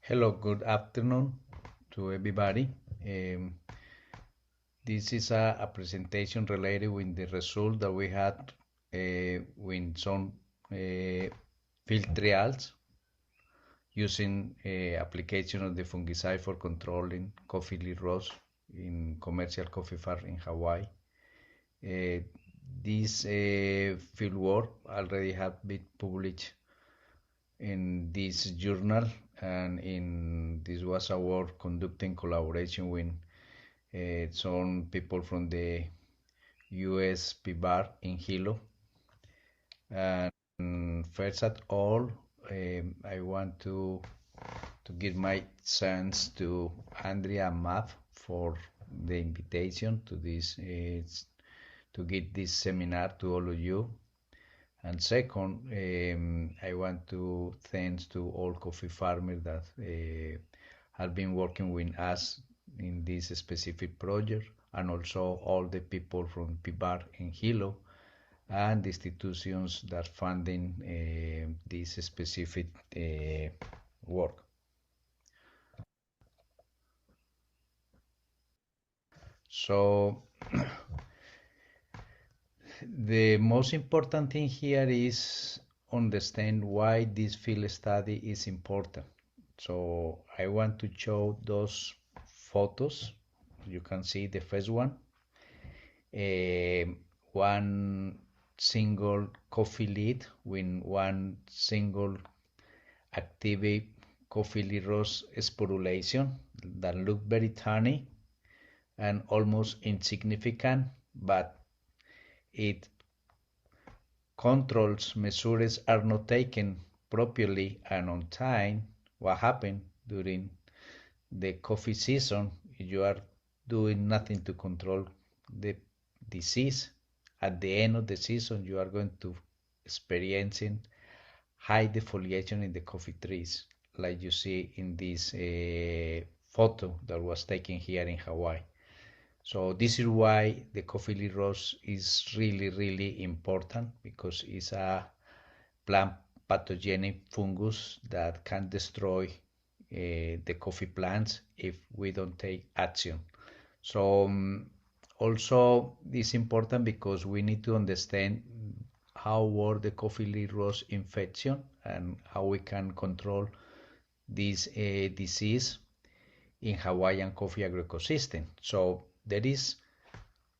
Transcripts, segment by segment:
Hello, good afternoon to everybody. This is a presentation related with the result that we had with some field trials using application of the fungicide for controlling coffee leaf rust in commercial coffee farm in Hawaii. Uh, this field work already have been published in this journal, and in this was a work conducted in collaboration with some people from the US PBAR in Hilo. And first of all, I want to give my thanks to Andrea and Mav for the invitation to this to give this seminar to all of you. And second, I want to thanks to all coffee farmers that have been working with us in this specific project, and also all the people from PBAR in Hilo and the institutions that funding this specific work. So the most important thing here is understand why this field study is important. So I want to show those photos. You can see the first one. One single coffee leaf with one single active coffee leaf rose sporulation that look very tiny and almost insignificant, but it controls measures are not taken properly and on time. What happened during the coffee season? You are doing nothing to control the disease. At the end of the season, you are going to experiencing high defoliation in the coffee trees, like you see in this photo that was taken here in Hawaii. So this is why the coffee leaf rust is really important, because it's a plant pathogenic fungus that can destroy the coffee plants if we don't take action. So also it's important because we need to understand how work the coffee leaf rust infection and how we can control this disease in Hawaiian coffee agroecosystem. So there is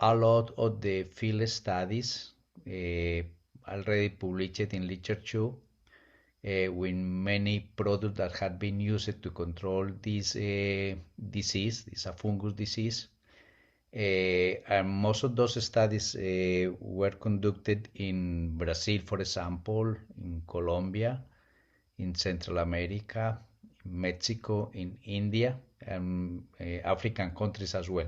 a lot of the field studies already published in literature with many products that have been used to control this disease. It's a fungus disease. And most of those studies were conducted in Brazil, for example, in Colombia, in Central America, in Mexico, in India, and African countries as well.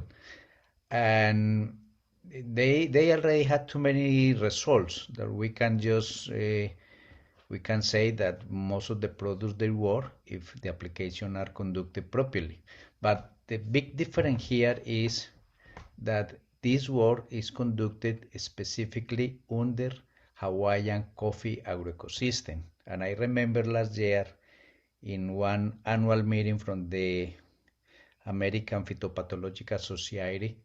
And they already had too many results that we can just we can say that most of the products they work if the application are conducted properly. But the big difference here is that this work is conducted specifically under Hawaiian coffee agroecosystem. And I remember last year in one annual meeting from the American Phytopathological Society,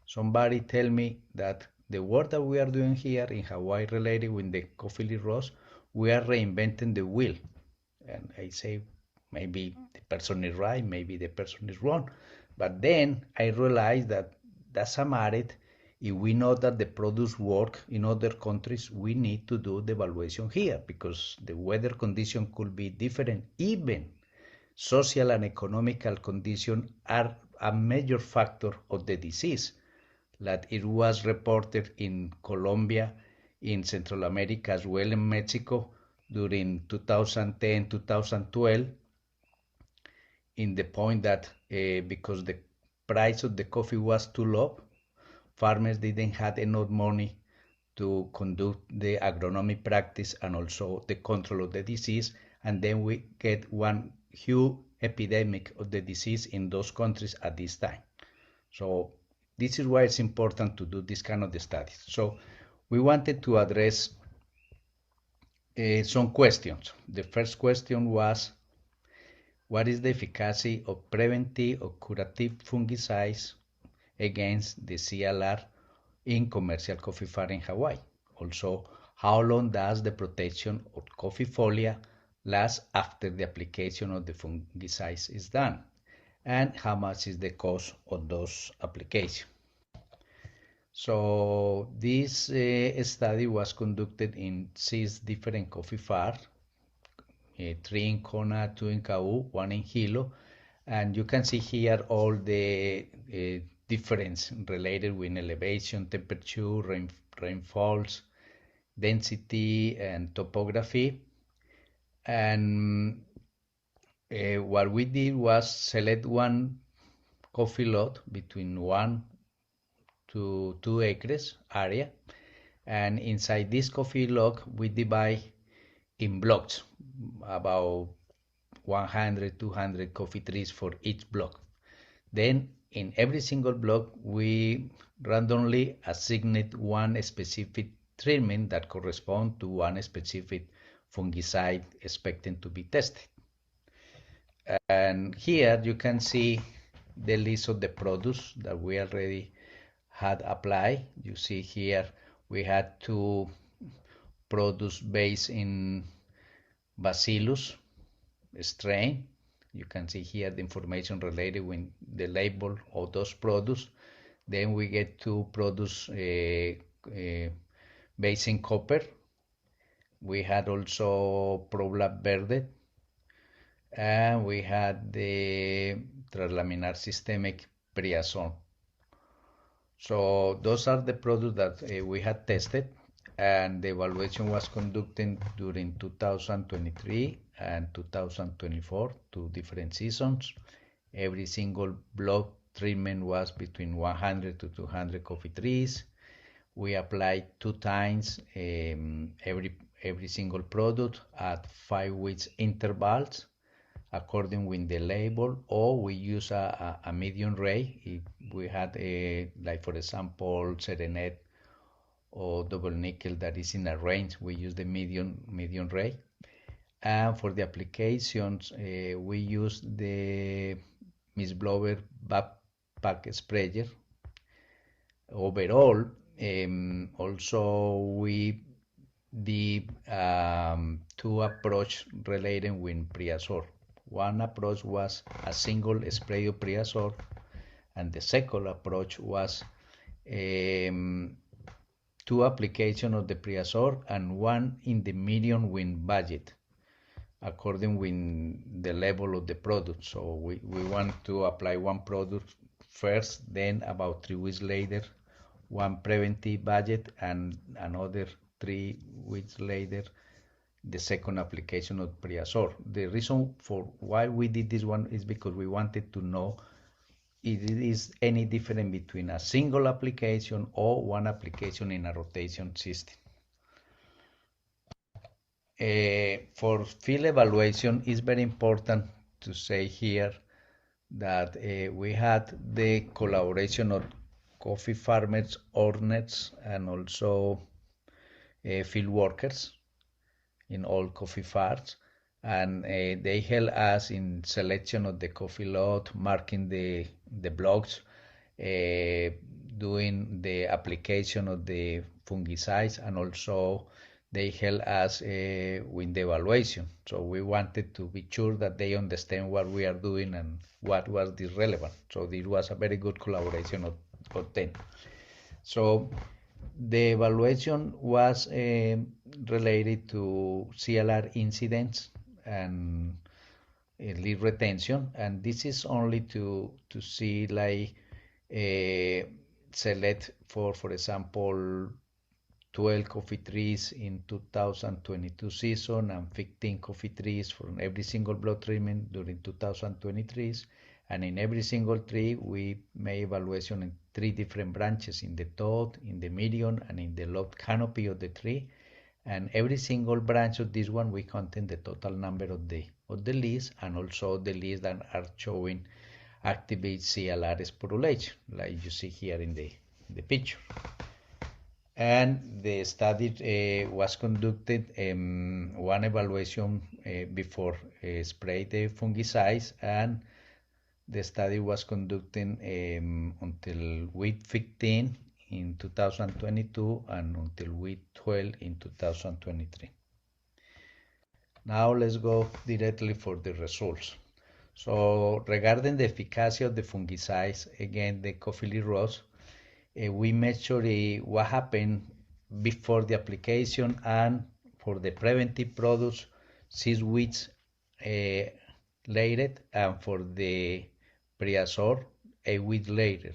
somebody tell me that the work that we are doing here in Hawaii related with the coffee leaf rust, we are reinventing the wheel. And I say, maybe the person is right, maybe the person is wrong. But then I realized that doesn't matter. If we know that the products work in other countries, we need to do the evaluation here, because the weather condition could be different. Even social and economical conditions are a major factor of the disease. That it was reported in Colombia, in Central America as well, in Mexico during 2010-2012, in the point that because the price of the coffee was too low, farmers didn't have enough money to conduct the agronomic practice and also the control of the disease, and then we get one huge epidemic of the disease in those countries at this time. So this is why it's important to do this kind of studies. So we wanted to address some questions. The first question was, what is the efficacy of preventive or curative fungicides against the CLR in commercial coffee farm in Hawaii. Also, how long does the protection of coffee folia last after the application of the fungicides is done? And how much is the cost of those applications? So this study was conducted in 6 different coffee farms, 3 in Kona, 2 in Kau, 1 in Hilo, and you can see here all the difference related with elevation, temperature, rainfalls, density, and topography. And what we did was select one coffee lot between 1 to 2 acres area, and inside this coffee lot we divide in blocks, about 100, 200 coffee trees for each block. Then in every single block, we randomly assigned one specific treatment that corresponds to one specific fungicide expected to be tested. And here you can see the list of the products that we already had applied. You see here we had 2 products based in Bacillus strain. You can see here the information related with the label of those products. Then we get 2 products based in copper. We had also Probla Verde, and we had the translaminar systemic Priazone. So those are the products that we had tested, and the evaluation was conducted during 2023 and 2024, 2 different seasons. Every single block treatment was between 100 to 200 coffee trees. We applied 2 times every single product at 5 weeks intervals according with the label, or we use a medium ray. If we had like for example Serenet or double nickel that is in a range, we use the medium ray. And for the applications, we use the Miss Blower backpack sprayer. Overall, also we did 2 approaches related with Priazole. One approach was a single spray of Priazole, and the second approach was 2 applications of the Priazole and 1 in the medium wind budget, according with the level of the product. So we want to apply 1 product first, then about 3 weeks later, 1 preventive budget, and another 3 weeks later, the second application of Priazole. The reason for why we did this one is because we wanted to know if it is any different between a single application or 1 application in a rotation system. For field evaluation, it's very important to say here that we had the collaboration of coffee farmers, owners, and also field workers in all coffee farms, and they help us in selection of the coffee lot, marking the blocks, doing the application of the fungicides, and also they help us with the evaluation. So we wanted to be sure that they understand what we are doing and what was this relevant. So this was a very good collaboration of them. So the evaluation was related to CLR incidents and lead retention, and this is only to see like select for example 12 coffee trees in 2022 season and 15 coffee trees from every single block treatment during 2023, and in every single tree we made evaluation in 3 different branches, in the top, in the median, and in the lobe canopy of the tree. And every single branch of this one we contain the total number of the leaves, and also the leaves that are showing activate CLR sporulation, like you see here in the picture. And the study was conducted one evaluation before spray the fungicides, and the study was conducted until week 15 in 2022 and until week 12 in 2023. Now let's go directly for the results. So regarding the efficacy of the fungicides, again, the coffee leaf rust, we measure what happened before the application and for the preventive products 6 weeks later, and for the pre-azor 8 weeks later.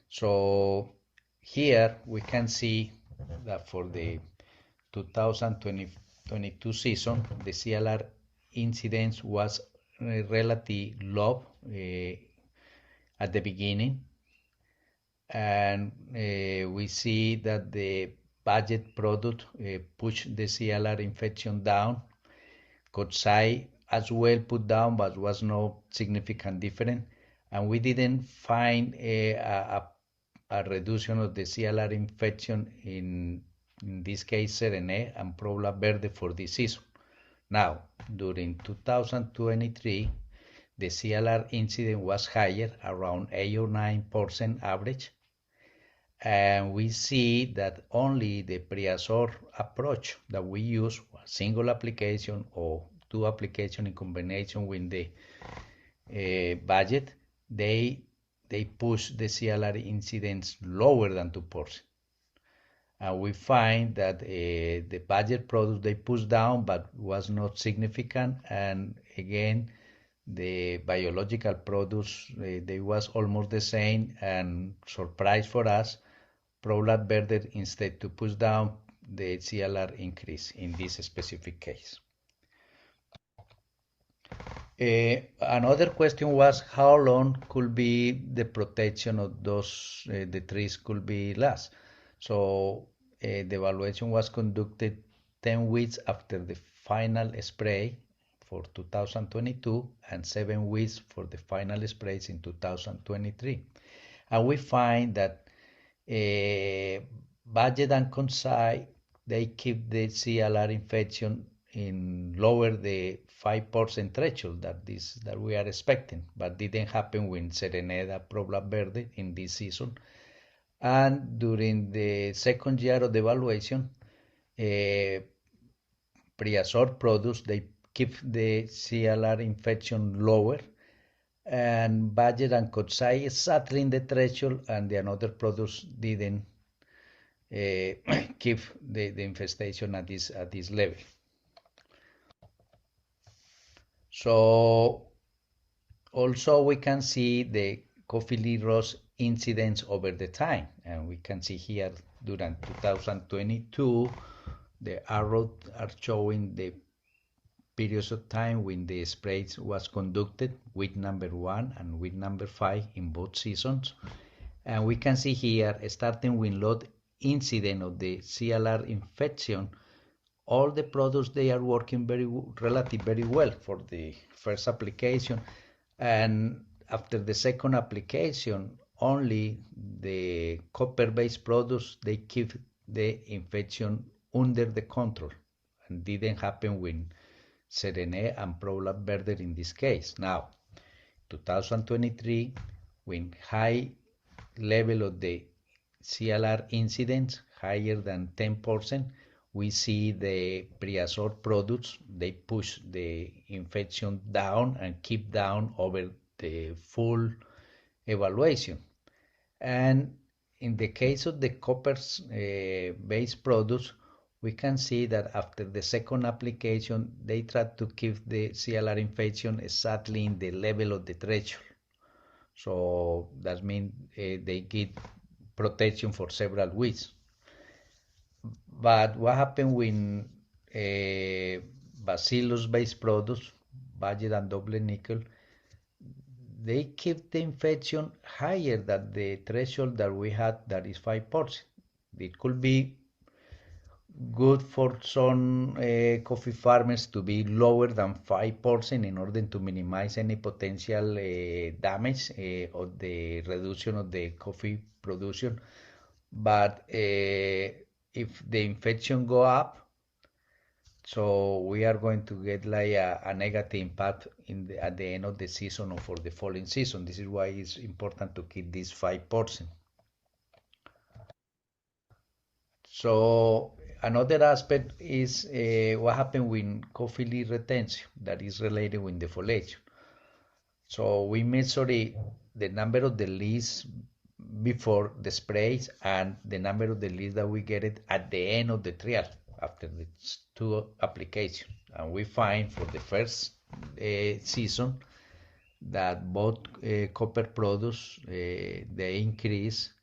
So here we can see that for the 2022 season, the CLR incidence was relatively low at the beginning, and we see that the budget product pushed the CLR infection down. Kotsai as well put down, but was no significant difference, and we didn't find a reduction of the CLR infection in this case Serene and Prola Verde for this season. Now, during 2023, the CLR incidence was higher, around 8 or 9% average, and we see that only the pre-azor approach that we use, a single application or 2 applications in combination with the budget, they push the CLR incidence lower than 2%. And we find that the budget product they pushed down, but was not significant. And again, the biological products, they was almost the same. And surprise for us, Prolat Verde, instead to push down, the CLR increase in this specific case. Another question was how long could be the protection of those the trees could be last. So the evaluation was conducted 10 weeks after the final spray for 2022 and 7 weeks for the final sprays in 2023. And we find that budget and Consai, they keep the CLR infection in lower the 5% threshold that we are expecting, but didn't happen with Sereneda Prola Verde in this season. And during the second year of the evaluation, pre-azor products, they keep the CLR infection lower, and budget and Kotsai exactly in the threshold, and the another products didn't keep the infestation at this level. So also we can see the coffee leaf rust incidence over the time, and we can see here during 2022 the arrows are showing the periods of time when the sprays was conducted, week number 1 and week number 5 in both seasons. And we can see here, starting with low incidence of the CLR infection, all the products, they are working very well for the first application, and after the second application, only the copper-based products, they keep the infection under the control, and didn't happen with Serene and Prola Verde in this case. Now, 2023, with high level of the CLR incidence, higher than 10%, we see the pre-azor products, they push the infection down and keep down over the full evaluation. And in the case of the copper-based products, we can see that after the second application, they try to keep the CLR infection exactly in the level of the threshold. So that means they get protection for several weeks. But what happened with bacillus-based products, budget and double nickel, they keep the infection higher than the threshold that we had, that is 5%. It could be good for some coffee farmers to be lower than 5% in order to minimize any potential damage or the reduction of the coffee production. But if the infection go up, so we are going to get like a negative impact at the end of the season or for the following season. This is why it's important to keep this 5%. So another aspect is what happened with coffee leaf retention that is related with the foliage. So we measure the number of the leaves before the sprays and the number of the leaves that we get it at the end of the trial after the two applications. And we find for the first season that both copper products they increase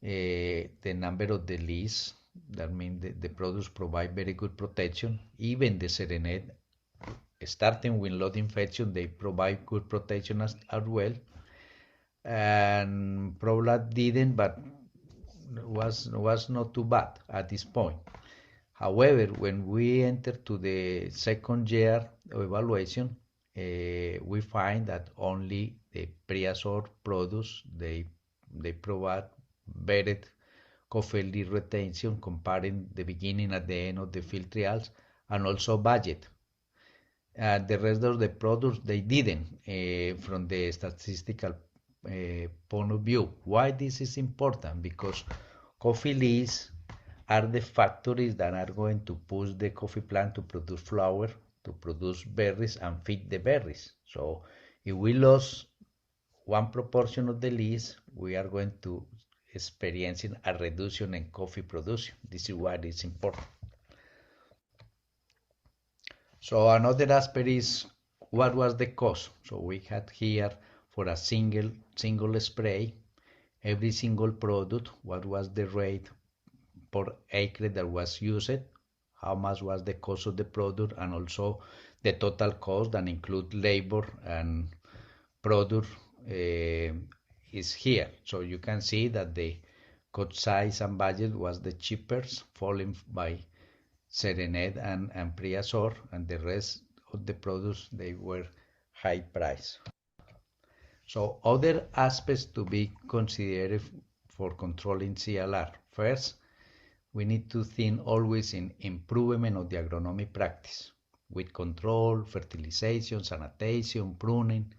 the number of the leaves. That means the products provide very good protection. Even the Serenade, starting with load infection, they provide good protection as well. And Prolat didn't, but was not too bad at this point. However, when we enter to the second year of evaluation, we find that only the Priazor products they provide better coffee leaf retention comparing the beginning and the end of the field trials, and also budget. The rest of the products they didn't from the statistical point of view. Why this is important? Because coffee leaves are the factories that are going to push the coffee plant to produce flower, to produce berries and feed the berries. So if we lose one proportion of the leaves, we are going to experiencing a reduction in coffee production. This is why it's important. So another aspect is what was the cost. So we had here for a single spray, every single product, what was the rate per acre that was used, how much was the cost of the product, and also the total cost that include labor and product is here. So you can see that the cost size and budget was the cheapest, followed by Serenade and Priazor, and the rest of the products they were high price. So other aspects to be considered for controlling CLR. First, we need to think always in improvement of the agronomic practice with control, fertilization, sanitation, pruning,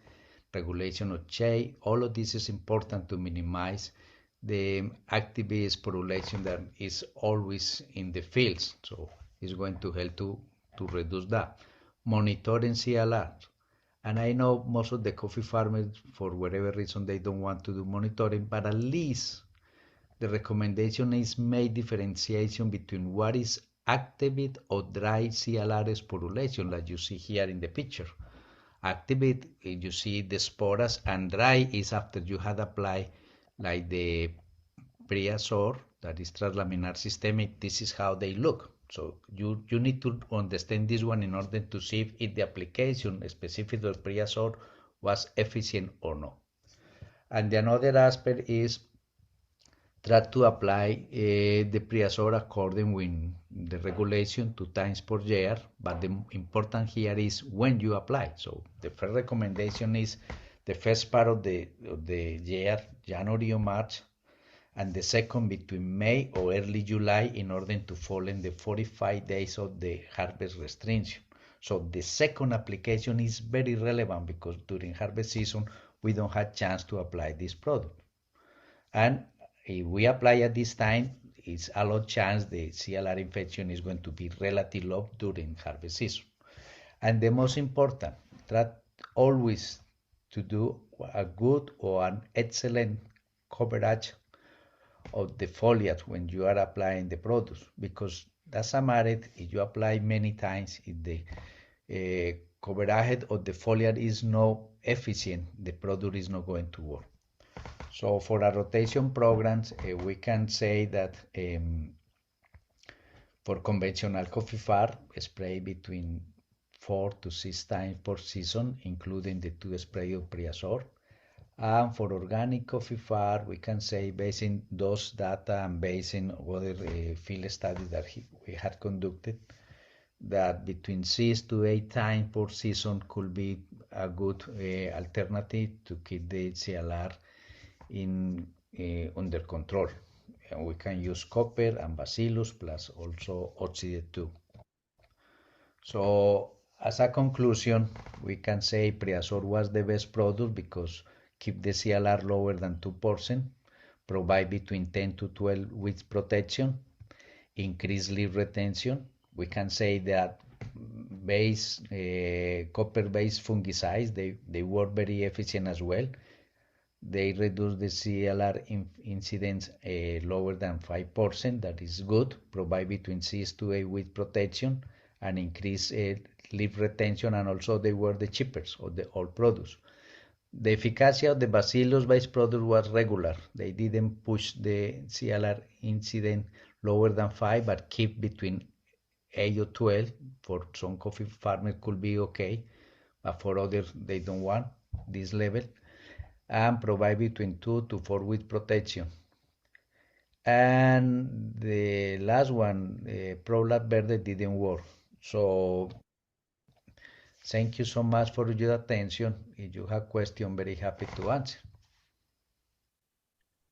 regulation of shade. All of this is important to minimize the active bee sporulation that is always in the fields. So it's going to help to reduce that. Monitoring CLR. And I know most of the coffee farmers, for whatever reason, they don't want to do monitoring, but at least the recommendation is make differentiation between what is active or dry CLR sporulation, like you see here in the picture. Active, you see the spores, and dry is after you had applied like the Priazor, that is translaminar systemic. This is how they look. So you need to understand this one in order to see if the application specific to Priazor was efficient or not. And the another aspect is try to apply the Priazor according with the regulation 2 times per year, but the important here is when you apply. So the first recommendation is the first part of the year, January or March, and the second between May or early July in order to fall in the 45 days of the harvest restriction. So the second application is very relevant because during harvest season, we don't have chance to apply this product. And if we apply at this time, it's a lot chance the CLR infection is going to be relatively low during harvest season. And the most important, try always to do a good or an excellent coverage of the foliage when you are applying the products, because doesn't matter if you apply many times, if the coverage of the foliage is not efficient, the product is not going to work. So for our rotation programs, we can say that for conventional coffee farm, spray between 4 to 6 times per season, including the 2 spray of Priazor. And for organic coffee farm, we can say, based on those data and based on other field studies that we had conducted, that between 6 to 8 times per season could be a good alternative to keep the CLR in under control. And we can use copper and bacillus plus also oxide too. So as a conclusion, we can say Priazor was the best product because keep the CLR lower than 2%, provide between 10 to 12 weeks protection, increase leaf retention. We can say that copper-based fungicides, they work very efficient as well. They reduce the CLR incidence lower than 5%. That is good. Provide between 6 to 8 weeks protection and increase leaf retention, and also they were the cheapest of the all products. The efficacy of the bacillus-based product was regular. They didn't push the CLR incident lower than 5, but keep between 8 or 12. For some coffee farmers could be okay, but for others they don't want this level. And provide between 2 to 4 weeks protection. And the last one, ProLab Verde, didn't work. So thank you so much for your attention. If you have questions, very happy to answer.